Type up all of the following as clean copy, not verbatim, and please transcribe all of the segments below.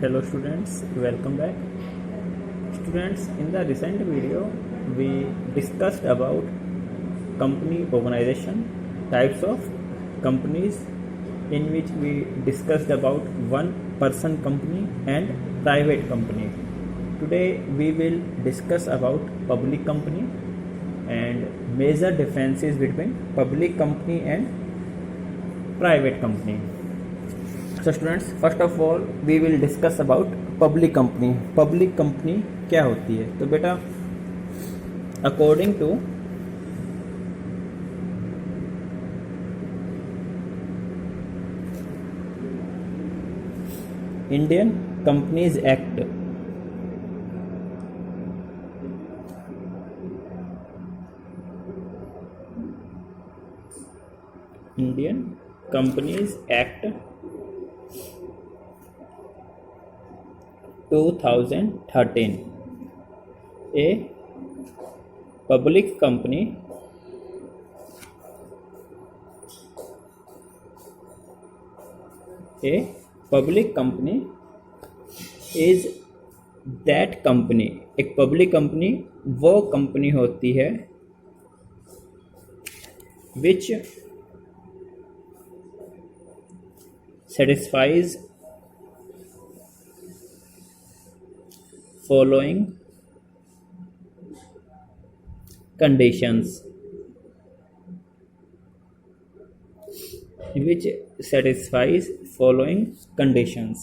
Hello students, welcome back. Students, in the recent video, we discussed about company organization, types of companies, in which we discussed about one person company and private company. Today we will discuss about public company and major differences between public company and private company. So students, first of all we will discuss about public company. Public company क्या होती है? तो बेटा according to Indian Companies Act, Indian Companies Act 2013, a public company is that company. एक public company वो company होती है which satisfies following conditions, which satisfies following conditions.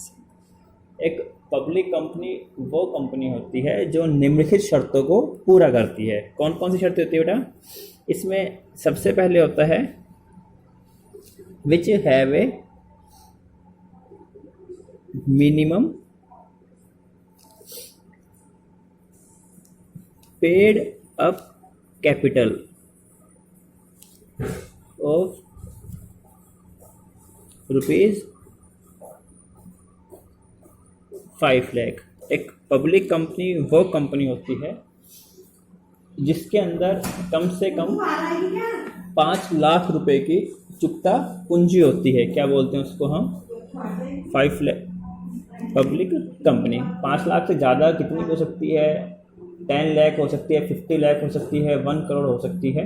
एक पब्लिक कंपनी वो कंपनी होती है जो निम्नलिखित शर्तों को पूरा करती है. कौन कौन सी शर्तें होती है बेटा? इसमें सबसे पहले होता है which have a minimum paid up capital of rupees 5 lakh. एक पब्लिक कंपनी वो कंपनी होती है जिसके अंदर कम से कम 5 लाख रुपए की चुकता पूंजी होती है. क्या बोलते हैं उसको हम? 5 लाख. पब्लिक कंपनी 5 लाख से ज़्यादा कितनी हो सकती है? 10 लाख हो सकती है, 50 लाख हो सकती है, 1 करोड़ हो सकती है,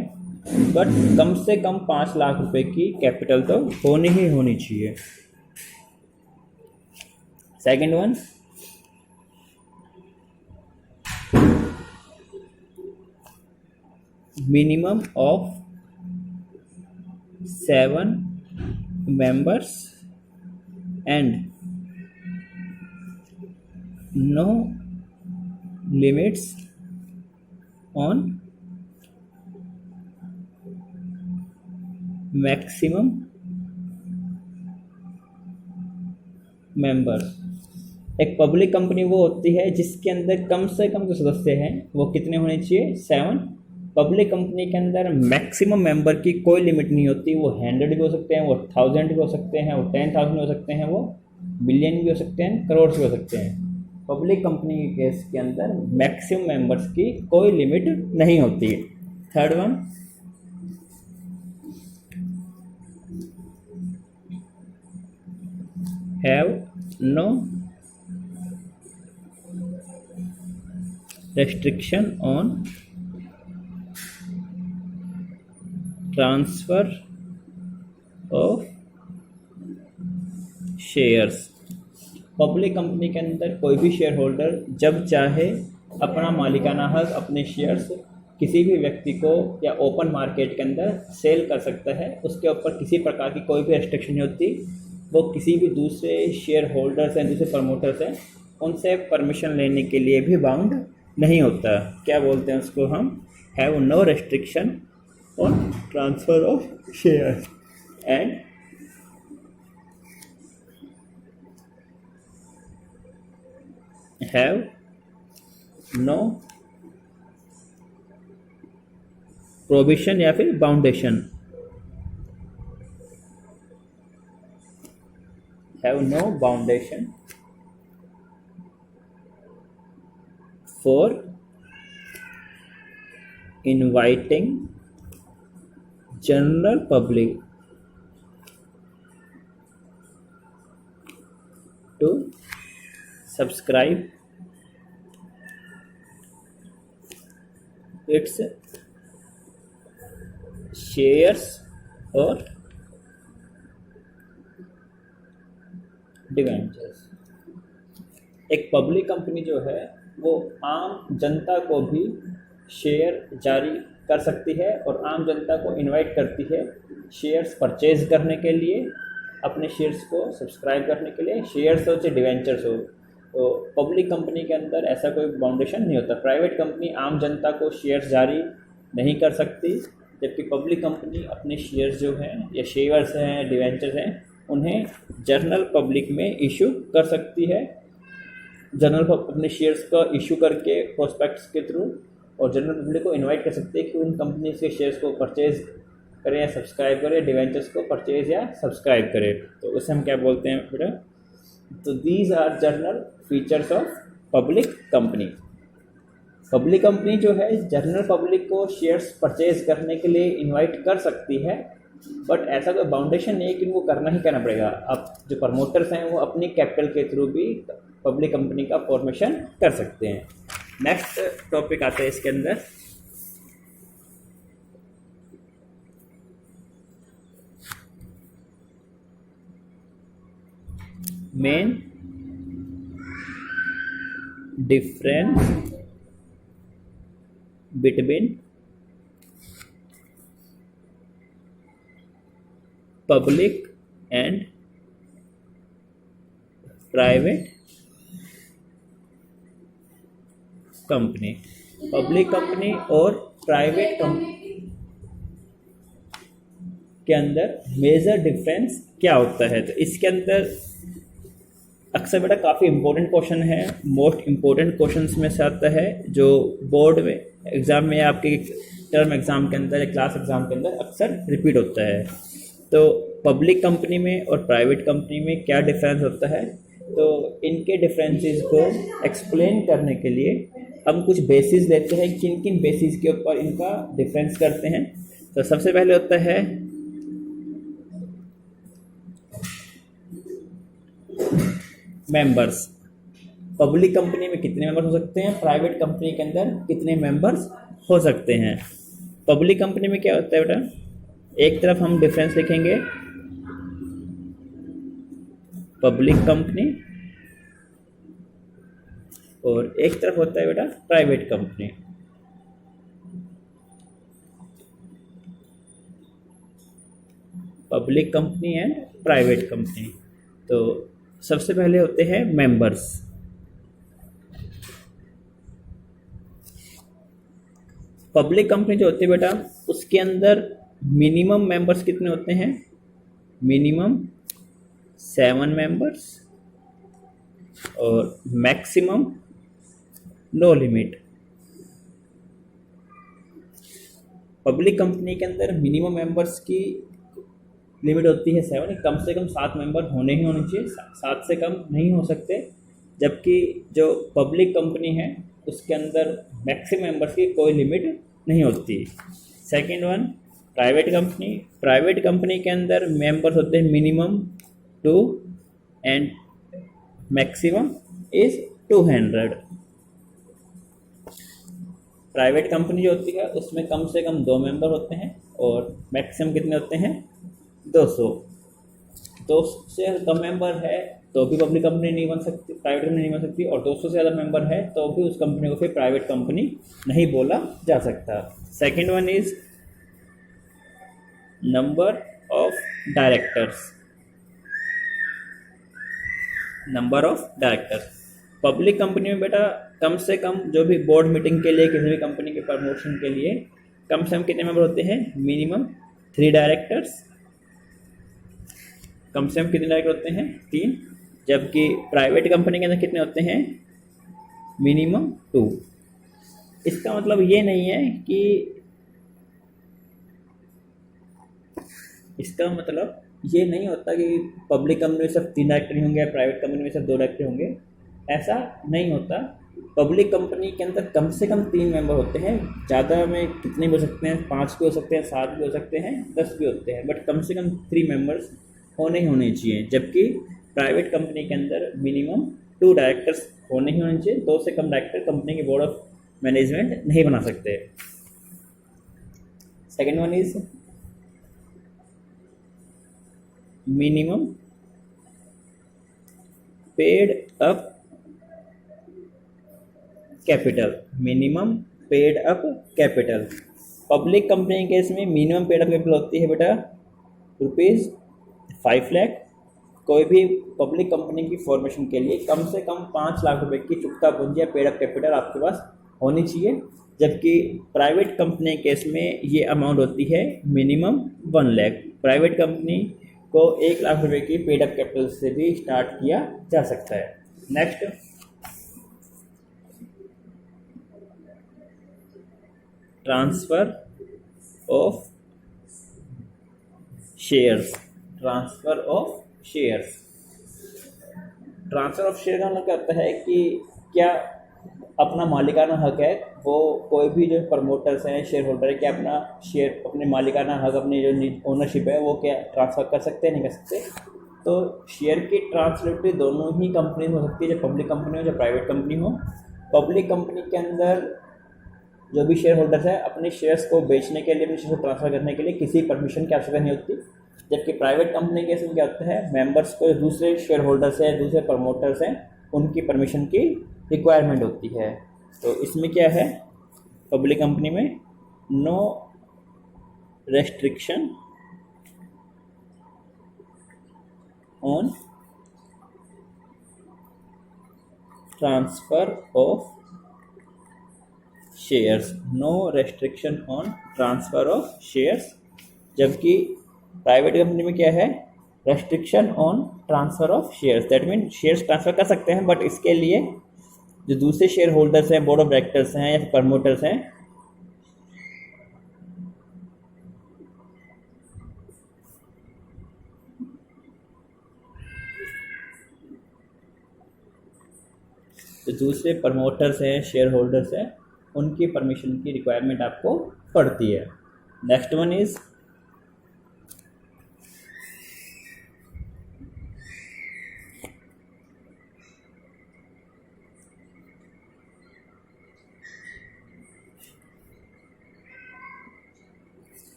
बट कम से कम 5 लाख रुपए की कैपिटल तो होनी ही होनी चाहिए. Second one, minimum of 7 members and no limits on maximum members. एक पब्लिक कंपनी वो होती है जिसके अंदर कम से कम जो सदस्य हैं वो कितने होने चाहिए? 7. पब्लिक कंपनी के अंदर मैक्सिमम मेंबर की कोई लिमिट नहीं होती. वो 100 भी हो सकते हैं, वो 1000 भी हो सकते हैं, वो 10,000 भी हो सकते हैं, वो मिलियन भी हो सकते हैं, करोड़ भी हो सकते हैं. पब्लिक कंपनी के केस के अंदर मैक्सिमम मेंबर्स की कोई लिमिट नहीं होती. Third one, have no restriction on transfer of shares. Public company के अंदर कोई भी शेयर होल्डर जब चाहे अपना मालिकाना हक, अपने शेयर्स किसी भी व्यक्ति को या ओपन मार्केट के अंदर सेल कर सकता है. उसके ऊपर किसी प्रकार की कोई भी रेस्ट्रिक्शन नहीं होती. वो किसी भी दूसरे शेयर होल्डर्स हैं, दूसरे प्रमोटर्स हैं, उनसे परमिशन लेने के लिए भी बाउंड नहीं होता. क्या बोलते हैं उसको हम? Have no restriction on transfer of share and have no provision या फिर boundation. Have no boundation for inviting general public to subscribe its shares और डिवेंचर्स। एक पब्लिक कंपनी जो है वो आम जनता को भी शेयर जारी कर सकती है और आम जनता को इनवाइट करती है शेयर्स परचेज करने के लिए, अपने शेयर्स को सब्सक्राइब करने के लिए, शेयर्स हो चाहे डिवेंचर्स हो। तो पब्लिक कंपनी के अंदर ऐसा कोई बाउंडेशन नहीं होता। प्राइवेट कंपनी आम जनता को शेयर्स जारी नहीं कर सकती, जबकि पब्लिक कंपनी अपने शेयर्स जो हैं या शेयर्स हैं, डिवेंचर्स हैं, उन्हें जनरल पब्लिक में इशू कर सकती है। जनरल अपने शेयर्स का इशू करके प्रोस्पेक्ट्स के थ्रू और जनरल पब्लिक को इनवाइट कर सकते हैं कि उन कंपनीज के शेयर्स को परचेज करें या सब्सक्राइब करें, डिवेंचर्स को परचेज या सब्सक्राइब करें। तो उसे हम क्या बोलते हैं बेटा? तो these are general features of public company. Public company जो है जनरल पब्लिक को शेयर्स परचेज करने के लिए इनवाइट कर सकती है, बट ऐसा कोई बाउंडेशन नहीं है कि उनको करना ही करना पड़ेगा। अब जो प्रमोटर्स हैं वो अपनी कैपिटल के थ्रू भी पब्लिक कंपनी का फॉर्मेशन कर सकते हैं। नेक्स्ट टॉपिक आता है इसके अंदर, main difference between public and private company. Public company और प्राइवेट कंपनी के अंदर मेजर डिफरेंस क्या होता है? तो इसके अंदर अक्सर बेटा काफ़ी इंपॉर्टेंट क्वेश्चन है, मोस्ट इम्पोर्टेंट क्वेश्चंस में से आता है जो बोर्ड में एग्ज़ाम में आपके टर्म एग्ज़ाम के अंदर या क्लास एग्ज़ाम के अंदर अक्सर रिपीट होता है। तो पब्लिक कंपनी में और प्राइवेट कंपनी में क्या डिफरेंस होता है? तो इनके डिफरेंसेस को एक्सप्लेन करने के लिए हम कुछ बेसिस लेते हैं, किन किन बेसिस के ऊपर इनका डिफरेंस करते हैं। तो सबसे पहले होता है मेंबर्स। पब्लिक कंपनी में कितने मेंबर्स हो सकते हैं, प्राइवेट कंपनी के अंदर कितने मेंबर्स हो सकते हैं। पब्लिक कंपनी में क्या होता है बेटा? एक तरफ हम डिफरेंस लिखेंगे पब्लिक कंपनी और एक तरफ होता है बेटा private company. Public company and private company. तो सबसे पहले होते हैं मेंबर्स। पब्लिक कंपनी जो होती है बेटा उसके अंदर मिनिमम मेंबर्स कितने होते हैं? मिनिमम 7 मेंबर्स और maximum no limit. Public company के अंदर मिनिमम मेंबर्स की लिमिट होती है 7, कम से कम 7 मेंबर होने ही होने चाहिए, 7 से कम नहीं हो सकते। जबकि जो पब्लिक कंपनी है उसके अंदर मैक्सिमम मेंबर्स की कोई लिमिट नहीं होती। Second one private company. Private company के अंदर मेंबर्स होते हैं minimum 2 and maximum is 200। Private company जो होती है उसमें कम से कम 2 मेंबर होते हैं और मैक्सिमम कितने होते हैं? 200। 200 से कम मेंबर है तो भी पब्लिक कंपनी नहीं बन सकती, प्राइवेट कंपनी नहीं बन सकती, और 200 से ज़्यादा मेंबर है तो भी उस कंपनी को फिर प्राइवेट कंपनी नहीं बोला जा सकता। Second one is number of directors. Number of directors public company में बेटा कम से कम जो भी बोर्ड मीटिंग के लिए किसी भी कंपनी के प्रमोशन के लिए कम से कम कितने मेंबर होते हैं? Minimum 3 directors. कम से कम कितने डायरेक्टर होते हैं? 3। जबकि प्राइवेट कंपनी के अंदर कितने होते हैं? मिनिमम 2। इसका मतलब ये नहीं है कि इसका मतलब ये नहीं होता कि पब्लिक कंपनी में सिर्फ 3 डायरेक्टर होंगे, प्राइवेट कंपनी में सिर्फ 2 डायरेक्टर होंगे, ऐसा नहीं होता। पब्लिक कंपनी के अंदर कम से कम 3 मेंबर होते हैं, ज़्यादा में कितने भी हो सकते हैं, 5 भी हो सकते हैं, 7 भी हो सकते हैं, 10 भी होते हैं, बट कम से कम 3 मेंबर्स होने चाहिए। जबकि प्राइवेट कंपनी के अंदर मिनिमम 2 डायरेक्टर्स होने ही होने चाहिए, 2 से कम डायरेक्टर कंपनी के बोर्ड ऑफ मैनेजमेंट नहीं बना सकते। Second one is minimum paid up capital. Minimum paid up capital, public company के केस में मिनिमम पेड अप कैपिटल होती है बेटा ₹5 लाख। कोई भी पब्लिक कंपनी की फॉर्मेशन के लिए कम से कम 5 लाख रुपए की चुकता पूंजी या पेड अप कैपिटल आपके पास होनी चाहिए, जबकि प्राइवेट कंपनी के केस में ये अमाउंट होती है मिनिमम 1 लाख। प्राइवेट कंपनी को 1 लाख रुपए की पेड अप कैपिटल से भी स्टार्ट किया जा सकता है। Next, transfer of shares. Transfer of shares, transfer of share का मतलब क्या होता है कि क्या अपना मालिकाना हक है, वो कोई भी जो प्रमोटर्स हैं, शेयर होल्डर है, क्या अपना शेयर, अपने मालिकाना हक, अपनी जो ओनरशिप है वो क्या ट्रांसफ़र कर सकते हैं, नहीं कर सकते। तो शेयर की ट्रांसफरेबिलिटी दोनों ही कंपनी में हो सकती है, जो पब्लिक कंपनी हो जो प्राइवेट कंपनी हो। पब्लिक कंपनी के अंदर जो भी शेयर होल्डर्स है अपने शेयर्स को बेचने के लिए, अपने शेयर को ट्रांसफ़र करने के लिए किसी परमिशन की आवश्यकता नहीं होती, जबकि प्राइवेट कंपनी के इसमें क्या होता है, मेंबर्स को, दूसरे शेयर होल्डर्स हैं, दूसरे प्रमोटर्स हैं, उनकी परमिशन की रिक्वायरमेंट होती है। तो इसमें क्या है, पब्लिक कंपनी में no restriction on transfer of shares. No restriction on transfer of shares, जबकि प्राइवेट कंपनी में क्या है, restriction on transfer of shares. That mean shares transfer कर सकते हैं, बट इसके लिए जो दूसरे शेयर होल्डर्स हैं, बोर्ड ऑफ डायरेक्टर्स हैं या प्रमोटर्स हैं, जो दूसरे प्रमोटर्स हैं, शेयर होल्डर्स हैं, उनकी परमिशन की रिक्वायरमेंट आपको पड़ती है। Next one is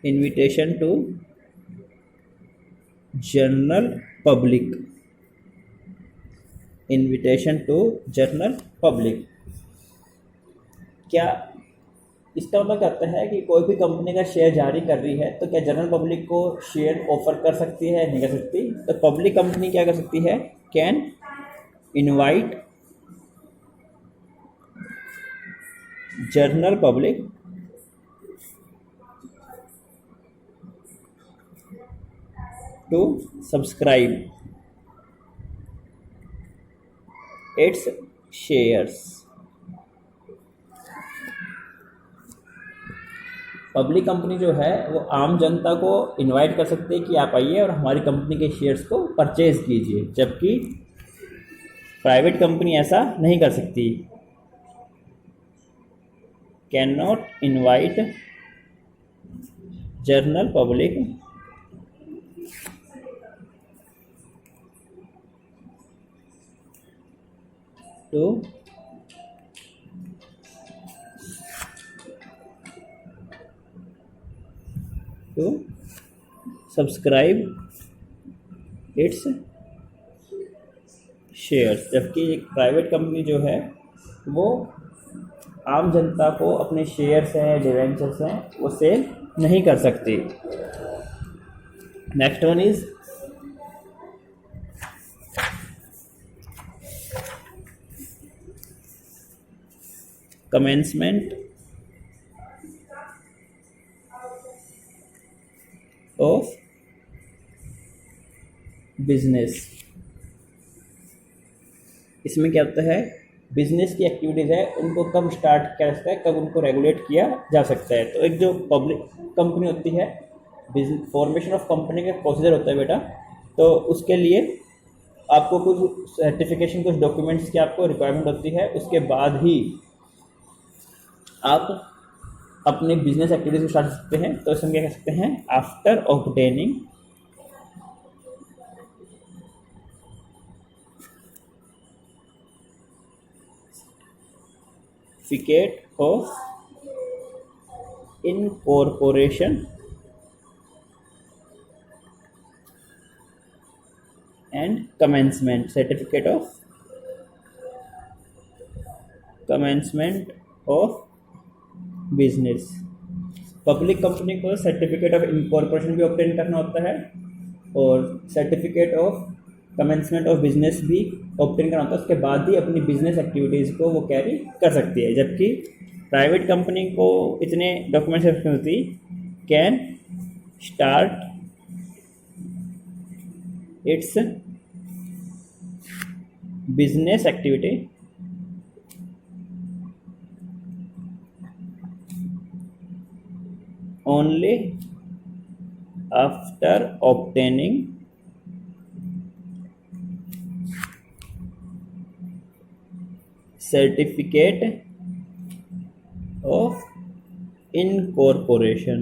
invitation to general public. Invitation to general public, क्या इसका मतलब कहता है कि कोई भी कंपनी का शेयर जारी कर रही है तो क्या जनरल पब्लिक को शेयर ऑफर कर सकती है, नहीं कर सकती। तो पब्लिक कंपनी क्या कर सकती है, can invite general public to subscribe its shares। Public company जो है वो आम जनता को इनवाइट कर सकते हैं कि आप आइए और हमारी कंपनी के शेयर्स को परचेज कीजिए, जबकि प्राइवेट कंपनी ऐसा नहीं कर सकती। Can not invite general public to subscribe its shares, जबकि एक प्राइवेट कंपनी जो है वो आम जनता को अपने शेयर्स हैं, डिवेंचर्स हैं, वो सेल नहीं कर सकती। Next one is commencement of business। इसमें क्या होता है, बिजनेस की एक्टिविटीज़ है उनको कब स्टार्ट किया जा सकता है, कब उनको रेगुलेट किया जा सकता है। तो एक जो पब्लिक कंपनी होती है, फॉर्मेशन ऑफ कंपनी का प्रोसीजर होता है बेटा, तो उसके लिए आपको कुछ सर्टिफिकेशन, कुछ डॉक्यूमेंट्स की आपको रिक्वायरमेंट होती है, उसके बाद ही आप अपने बिजनेस एक्टिविटीज को स्टार्ट कर सकते हैं, तो इसमें क्या कह सकते हैं, after obtaining certificate of incorporation and commencement, certificate of commencement of business. Public company को सर्टिफिकेट ऑफ इनकॉर्पोरेशन भी ऑब्टेन करना होता है और certificate of commencement of business भी ऑब्टेन करना होता है, उसके बाद ही अपनी बिजनेस एक्टिविटीज़ को वो कैरी कर सकती है। जबकि प्राइवेट कंपनी को इतने डॉक्यूमेंट्स की होती, can start it's business activity only after obtaining certificate of incorporation।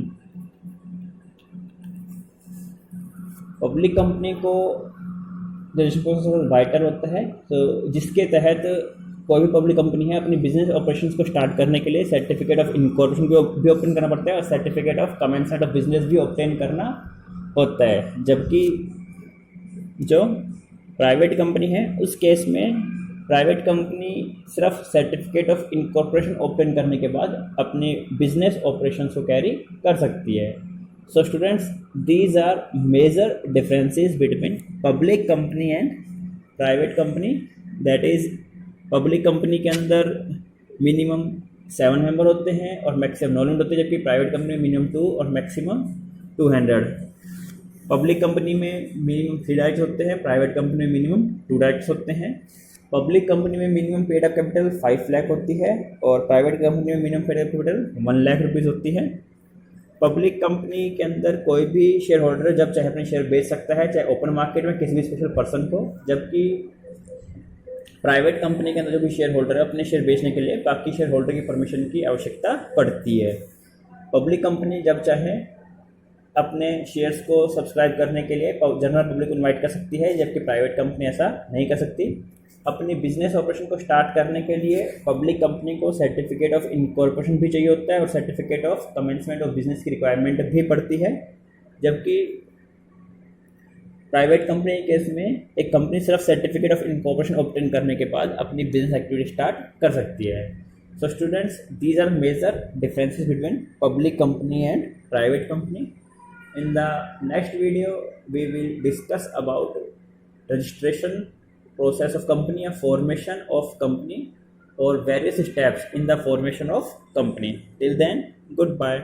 Public company को रजिस्ट्रेशन प्रोसेस वाइटल होता है, तो जिसके तहत कोई भी पब्लिक कंपनी है अपनी बिजनेस ऑपरेशंस को स्टार्ट करने के लिए सर्टिफिकेट ऑफ इनकॉर्पोरेशन भी ऑब्टेन करना पड़ता है और certificate of commencement of business भी ऑब्टेन करना होता है। जबकि जो प्राइवेट कंपनी है उस केस में प्राइवेट कंपनी सिर्फ सर्टिफिकेट ऑफ इनकॉर्पोरेशन ऑब्टेन करने के बाद अपने बिजनेस ऑपरेशंस को कैरी कर सकती है। So students, these are major differences between public company and private company. That is, public company के अंदर मिनिमम 7 मेंबर होते हैं और मैक्सिमम 9 मेंबर होते हैं, जबकि प्राइवेट कंपनी में मिनिमम 2 और मैक्सिमम 200। पब्लिक कंपनी में मिनिमम 3 डायरेक्टर्स होते हैं, प्राइवेट कंपनी में मिनिमम 2 डायरेक्टर्स होते हैं। पब्लिक कंपनी में minimum paid up capital 5 lakh होती है और प्राइवेट कंपनी में minimum paid up capital 1 lakh rupees होती है। पब्लिक कंपनी के अंदर कोई भी शेयर होल्डर जब चाहे अपने शेयर बेच सकता है, चाहे ओपन मार्केट में किसी भी स्पेशल पर्सन को, जबकि प्राइवेट कंपनी के अंदर जो भी शेयर होल्डर है अपने शेयर बेचने के लिए बाकी शेयर होल्डर की परमिशन की आवश्यकता पड़ती है। पब्लिक कंपनी जब चाहे अपने शेयर्स को सब्सक्राइब करने के लिए जनरल पब्लिक को इन्वाइट कर सकती है, जबकि प्राइवेट कंपनी ऐसा नहीं कर सकती। अपनी बिजनेस ऑपरेशन को स्टार्ट करने के लिए पब्लिक कंपनी को सर्टिफिकेट ऑफ इनकॉर्पोरेशन भी चाहिए होता है और certificate of commencement of business की रिक्वायरमेंट भी पड़ती है। जबकि प्राइवेट कंपनी के केस में एक कंपनी सिर्फ सर्टिफिकेट ऑफ इनकॉर्पोरेशन ऑब्टेन करने के बाद अपनी बिजनेस एक्टिविटी स्टार्ट कर सकती है। So students, these are major differences between public company and private company. In the next video, we will discuss about registration process of company and formation of company or various steps in the formation of company. Till then, goodbye.